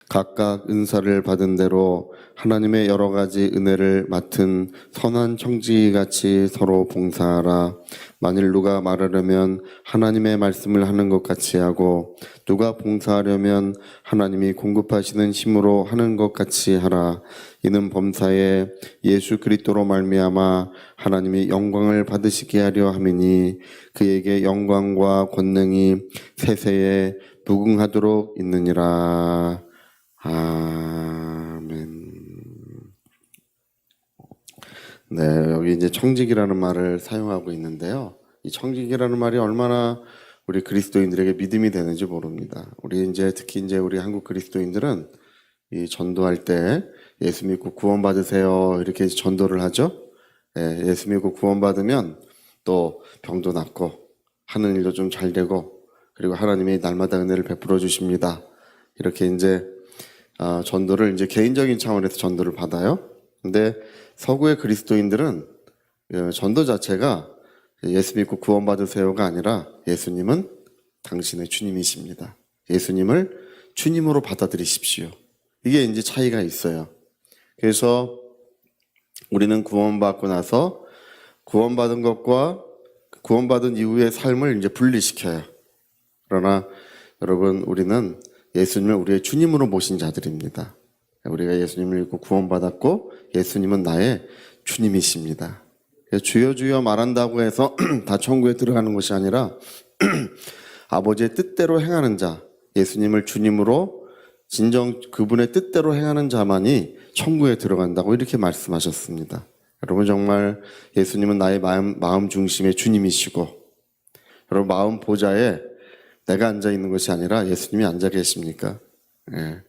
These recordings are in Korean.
각각 은사를 받은 대로 하나님의 여러 가지 은혜를 맡은 선한 청지기같이 서로 봉사하라. 만일 누가 말하려면 하나님의 말씀을 하는 것 같이 하고 누가 봉사하려면 하나님이 공급하시는 힘으로 하는 것 같이 하라. 이는 범사에 예수 그리스도로 말미암아 하나님이 영광을 받으시게 하려 함이니 그에게 영광과 권능이 세세에 무궁하도록 있느니라. 아멘. 네, 여기 이제 청지기라는 말을 사용하고 있는데요. 이 청지기라는 말이 얼마나 우리 그리스도인들에게 믿음이 되는지 모릅니다. 우리 이제 특히 이제 우리 한국 그리스도인들은 이 전도할 때 예수 믿고 구원받으세요 이렇게 전도를 하죠. 네, 예수 믿고 구원받으면 또 병도 낫고 하는 일도 좀 잘 되고 그리고 하나님이 날마다 은혜를 베풀어 주십니다. 이렇게 이제 전도를 이제 개인적인 차원에서 전도를 받아요. 근데 서구의 그리스도인들은 전도 자체가 예수 믿고 구원받으세요가 아니라 예수님은 당신의 주님이십니다. 예수님을 주님으로 받아들이십시오. 이게 이제 차이가 있어요. 그래서 우리는 구원받고 나서 구원받은 것과 구원받은 이후의 삶을 이제 분리시켜요. 그러나 여러분, 우리는 예수님을 우리의 주님으로 모신 자들입니다. 우리가 예수님을 믿고 구원받았고 예수님은 나의 주님이십니다. 주여 주여 말한다고 해서 다 천국에 들어가는 것이 아니라 아버지의 뜻대로 행하는 자, 예수님을 주님으로 진정 그분의 뜻대로 행하는 자만이 천국에 들어간다고 이렇게 말씀하셨습니다. 여러분, 정말 예수님은 나의 마음 중심의 주님이시고 여러분 마음 보좌에 내가 앉아 있는 것이 아니라 예수님이 앉아 계십니까? 예.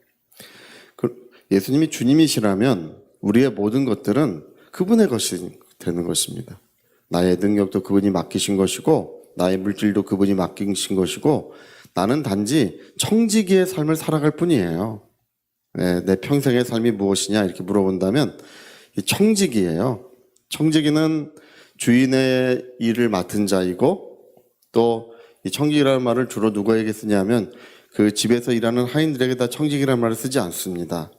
예수님이 주님이시라면 우리의 모든 것들은 그분의 것이 되는 것입니다. 나의 능력도 그분이 맡기신 것이고 나의 물질도 그분이 맡기신 것이고 나는 단지 청지기의 삶을 살아갈 뿐이에요. 예, 내 평생의 삶이 무엇이냐 이렇게 물어본다면 이 청지기예요. 청지기는 주인의 일을 맡은 자이고 또 이 청지기라는 말을 주로 누구에게 쓰냐면 그 집에서 일하는 하인들에게 다 청지기라는 말을 쓰지 않습니다.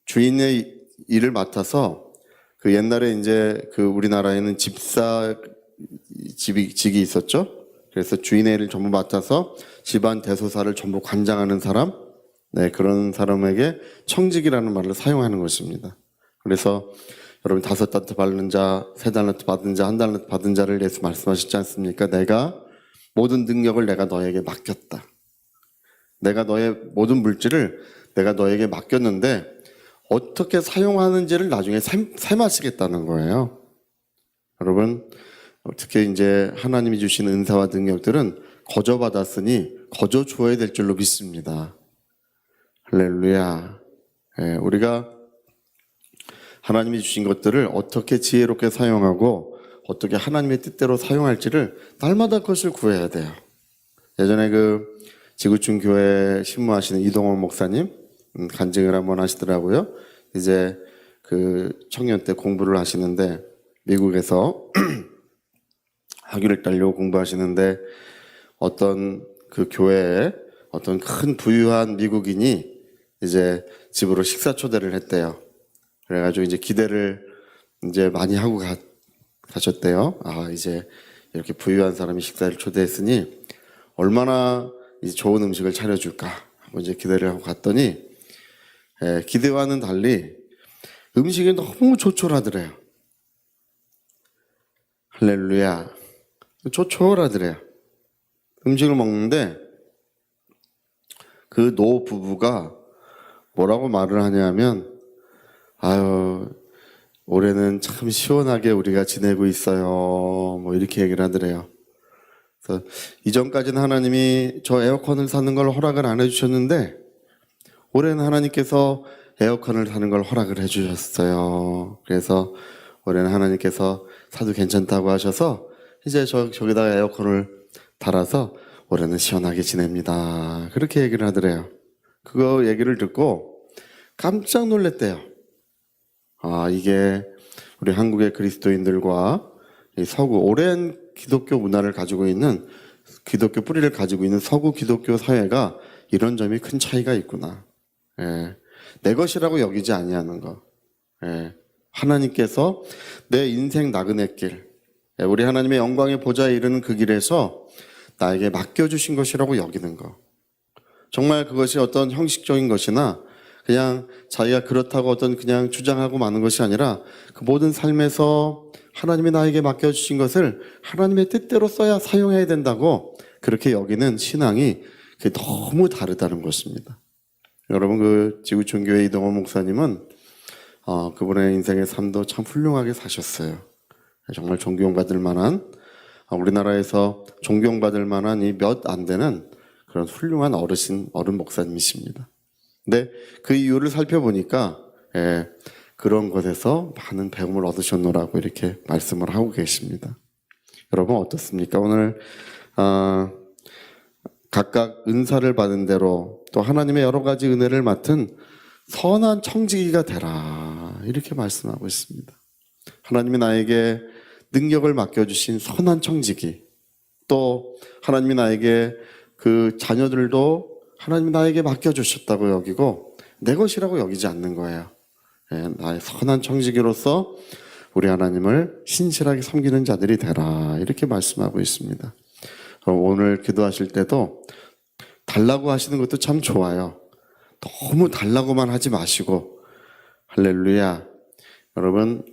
주인의 일을 맡아서 그 옛날에 이제 그 우리나라에는 직이 있었죠. 그래서 주인의 일을 전부 맡아서 집안 대소사를 전부 관장하는 사람, 네, 그런 사람에게 청지기라는 말을 사용하는 것입니다. 그래서 여러분 5달란트 받는 자, 3달란트 받은 자, 1달란트 받은 자를 예수 말씀하시지 않습니까? 내가 모든 능력을 내가 너에게 맡겼다. 내가 너의 모든 물질을 내가 너에게 맡겼는데 어떻게 사용하는지를 나중에 셈하시겠다는 거예요. 여러분, 특히 이제 하나님이 주신 은사와 능력들은 거저 받았으니 거저 주어야 될 줄로 믿습니다. 할렐루야. 예, 우리가 하나님이 주신 것들을 어떻게 지혜롭게 사용하고 어떻게 하나님의 뜻대로 사용할지를 날마다 그것을 구해야 돼요. 예전에 그 지구촌 교회 신무하시는 이동원 목사님 간증을 한번 하시더라고요. 이제 그 청년 때 공부를 하시는데 미국에서 학위를 따려고 공부하시는데 어떤 그 교회에 어떤 큰 부유한 미국인이 이제 집으로 식사 초대를 했대요. 그래가지고 이제 기대를 이제 많이 하고 가셨대요. 아, 이제 이렇게 부유한 사람이 식사를 초대했으니 얼마나 이제 좋은 음식을 차려줄까 하고 이제 기대를 하고 갔더니 기대와는 달리 음식이 너무 조촐하더래요. 할렐루야. 조촐하더래요. 음식을 먹는데 그 노 부부가 뭐라고 말을 하냐면 아유, 올해는 참 시원하게 우리가 지내고 있어요. 뭐 이렇게 얘기를 하더래요. 그래서 이전까지는 하나님이 저 에어컨을 사는 걸 허락을 안 해주셨는데 올해는 하나님께서 에어컨을 사는 걸 허락을 해주셨어요. 그래서 올해는 하나님께서 사도 괜찮다고 하셔서 이제 저기다가 에어컨을 달아서 올해는 시원하게 지냅니다. 그렇게 얘기를 하더래요. 그거 얘기를 듣고 깜짝 놀랐대요. 아, 이게 우리 한국의 그리스도인들과 이 서구 오랜 기독교 문화를 가지고 있는 기독교 뿌리를 가지고 있는 서구 기독교 사회가 이런 점이 큰 차이가 있구나. 예, 내 것이라고 여기지 아니하는 것. 예, 하나님께서 내 인생 나그네 길, 예, 우리 하나님의 영광의 보좌에 이르는 그 길에서 나에게 맡겨주신 것이라고 여기는 것. 정말 그것이 어떤 형식적인 것이나 그냥 자기가 그렇다고 어떤 그냥 주장하고 마는 것이 아니라 그 모든 삶에서 하나님이 나에게 맡겨주신 것을 하나님의 뜻대로 써야 사용해야 된다고 그렇게 여기는 신앙이 그게 너무 다르다는 것입니다. 여러분, 그 지구촌교회 이동호 목사님은 그분의 인생의 삶도 참 훌륭하게 사셨어요. 정말 존경받을 만한, 우리나라에서 존경받을 만한 이 몇 안 되는 그런 훌륭한 어른 목사님이십니다. 근데 그 이유를 살펴보니까 그런 것에서 많은 배움을 얻으셨노라고 이렇게 말씀을 하고 계십니다. 여러분 어떻습니까? 오늘 각각 은사를 받은 대로 또 하나님의 여러 가지 은혜를 맡은 선한 청지기가 되라 이렇게 말씀하고 있습니다. 하나님이 나에게 능력을 맡겨주신 선한 청지기, 또 하나님이 나에게 그 자녀들도 하나님이 나에게 맡겨주셨다고 여기고 내 것이라고 여기지 않는 거예요. 나의 선한 청지기로서 우리 하나님을 신실하게 섬기는 자들이 되라 이렇게 말씀하고 있습니다. 오늘 기도하실 때도 달라고 하시는 것도 참 좋아요. 너무 달라고만 하지 마시고 할렐루야. 여러분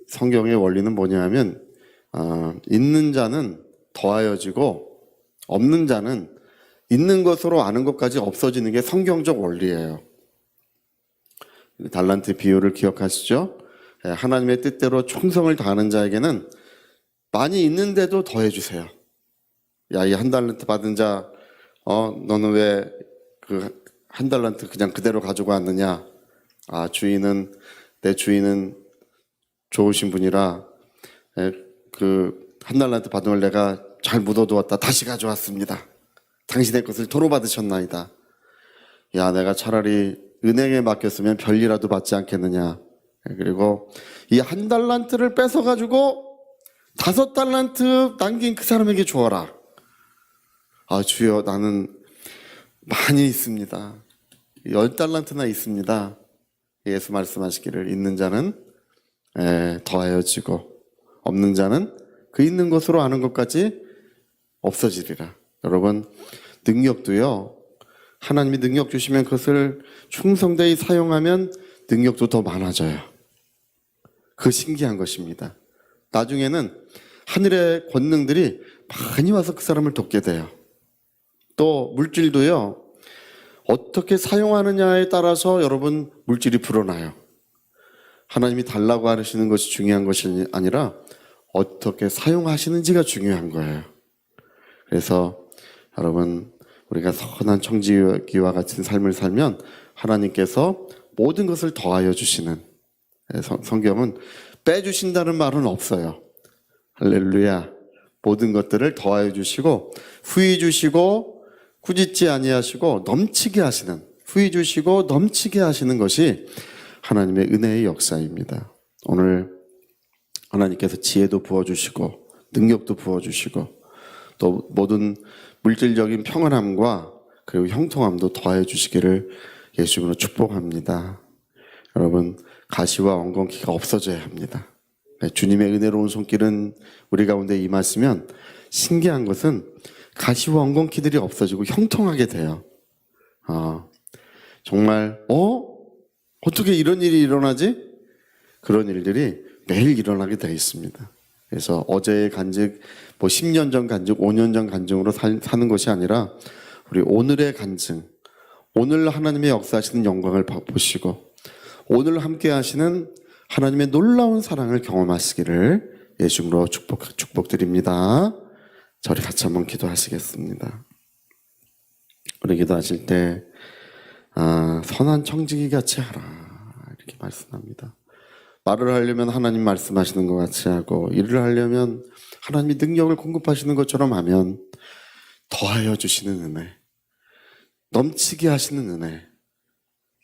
성경의 원리는 뭐냐면 있는 자는 더하여지고 없는 자는 있는 것으로 아는 것까지 없어지는 게 성경적 원리예요. 달란트 비유를 기억하시죠? 하나님의 뜻대로 충성을 다하는 자에게는 많이 있는데도 더해주세요. 야, 이 한 달란트 받은 자, 너는 왜 그 한 달란트 그냥 그대로 가지고 왔느냐? 내 주인은 좋으신 분이라 그 한 달란트 받은 걸 내가 잘 묻어두었다. 다시 가져왔습니다. 당신의 것을 도로 받으셨나이다. 야, 내가 차라리 은행에 맡겼으면 별이라도 받지 않겠느냐. 그리고 이 한 달란트를 뺏어가지고 5달란트 남긴 그 사람에게 주어라. 주여, 나는 많이 있습니다. 10달란트나 있습니다. 예수 말씀하시기를 있는 자는 더하여지고 없는 자는 그 있는 것으로 아는 것까지 없어지리라. 여러분, 능력도요, 하나님이 능력 주시면 그것을 충성되이 사용하면 능력도 더 많아져요. 그 신기한 것입니다. 나중에는 하늘의 권능들이 많이 와서 그 사람을 돕게 돼요. 또 물질도요, 어떻게 사용하느냐에 따라서 여러분 물질이 불어나요. 하나님이 달라고 하시는 것이 중요한 것이 아니라 어떻게 사용하시는지가 중요한 거예요. 그래서 여러분, 우리가 선한 청지기와 같은 삶을 살면 하나님께서 모든 것을 더하여 주시는, 성경은 빼주신다는 말은 없어요. 할렐루야. 모든 것들을 더하여 주시고 후히 주시고 꾸짖지 아니하시고 넘치게 하시는, 후히 주시고 넘치게 하시는 것이 하나님의 은혜의 역사입니다. 오늘 하나님께서 지혜도 부어주시고 능력도 부어주시고 또 모든 물질적인 평안함과 그리고 형통함도 더해 주시기를 예수님으로 축복합니다. 여러분, 가시와 엉겅퀴가 없어져야 합니다. 주님의 은혜로운 손길은 우리 가운데 임하시면 신기한 것은 가시와 엉겅퀴들이 없어지고 형통하게 돼요. 정말 어떻게 이런 일이 일어나지? 그런 일들이 매일 일어나게 되어 있습니다. 그래서 어제의 간증, 10년 전 간증, 5년 전 간증으로 사는 것이 아니라 우리 오늘의 간증, 오늘 하나님의 역사하시는 영광을 보시고 오늘 함께 하시는 하나님의 놀라운 사랑을 경험하시기를 예수님으로 축복드립니다. 저리 같이 한번 기도하시겠습니다. 우리 기도하실 때 선한 청지기 같이 하라 이렇게 말씀합니다. 말을 하려면 하나님 말씀하시는 것 같이 하고 일을 하려면 하나님이 능력을 공급하시는 것처럼 하면 더하여 주시는 은혜, 넘치게 하시는 은혜,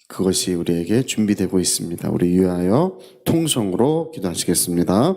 그것이 우리에게 준비되고 있습니다. 우리 위하여 통성으로 기도하시겠습니다.